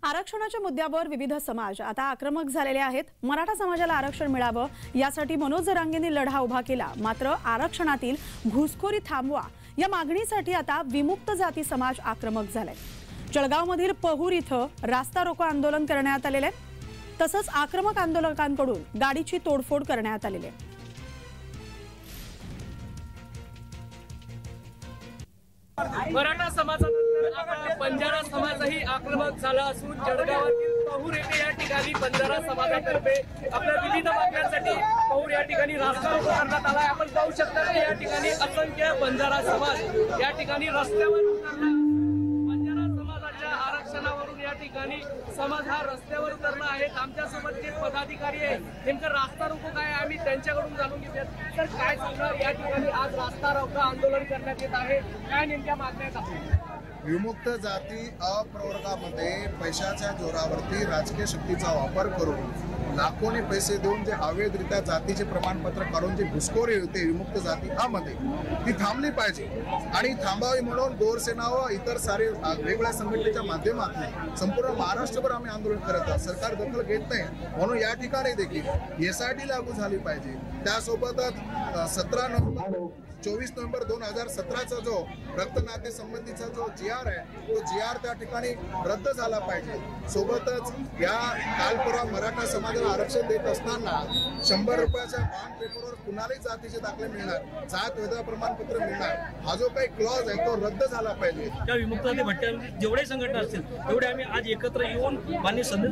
आरक्षणाच्या मुद्द्यावर विविध समाज आता आक्रमक झालेले आहेत। मराठा समाजाला आरक्षण मिळावं यासाठी मनोज जरांगेंनी लढा उभा केला। मात्र आरक्षणातील घुसखोरी थांबवा या मागणीसाठी आता विमुक्त जाती समाज आक्रमक झालाय। जळगावमधील पहूर इथं रास्ता रोको आंदोलन करण्यात आलेले आहे। तसंच आक्रमक आंदोलकांकडून गाडीची तोडफोड करण्यात आलेली आहे। मराठा समाजानंतर आता बंजारा समाजही आक्रमक झाला असून जळगावातील पहूर येथे या ठिकाणी बंजारा समाजातर्फे आपल्या विविध मागण्यांसाठी पहूर या ठिकाणी रास्ता रोको करण्यात आला। आपण पाहू शकता की या ठिकाणी असंख्य बंजारा समाज या ठिकाणी रस्त्यावर उतरला। बंजारा समाजाच्या आरक्षणावरून या ठिकाणी समाज हा रस्त्यावर उतरला आहे। आमच्यासोबत जे पदाधिकारी आहे नेमकं रास्ता रोको काय आम्ही त्यांच्याकडून जाणून घेऊयात। तर काय सांगणार, या ठिकाणी आज रास्ता रोको आंदोलन करण्यात येत आहे, काय नेमक्या मागण्या आहेत? विमुक्त जाती अप्रवर्गामध्ये पैशाच्या जोरावरती राजकीय शक्तीचा वापर करून लाखोनी पैसे देऊन जे अवैधरित्या जातीचे प्रमाणपत्र काढून जी घुसखोरी होते विमुक्त जाती मध्ये ती थांबली पाहिजे। आणि थांबावी म्हणून गोरसेना व इतर सारे वेगवेगळ्या संघटनेच्या माध्यमातून संपूर्ण महाराष्ट्रभर आम्ही आंदोलन करत आहोत। सरकार दखल घेत नाही म्हणून या ठिकाणी देखील एसआयटी लागू झाली पाहिजे। त्यासोबतच 24 नोव्हेंबर 2017चा जो रक्तनाते संबंधीचा जो GR आहे तो GR त्या ठिकाणी रद्द झाला पाहिजे। सोबतच या काल परवा मराठा समाजाला आरक्षण देत असताना 100 रुपयाच्या बॉन्ड पेपरवर कुणालाही जातीचे दाखले मिळणार, जात वैधता प्रमाणपत्र मिळणार, हा जो काही क्लॉज आहे तो रद्द झाला पाहिजे। त्या विमुक्त जाती भट्ट्यामध्ये जेवढे संघटना असतील तेवढे आम्ही आज एकत्र येऊन मान्य संदेश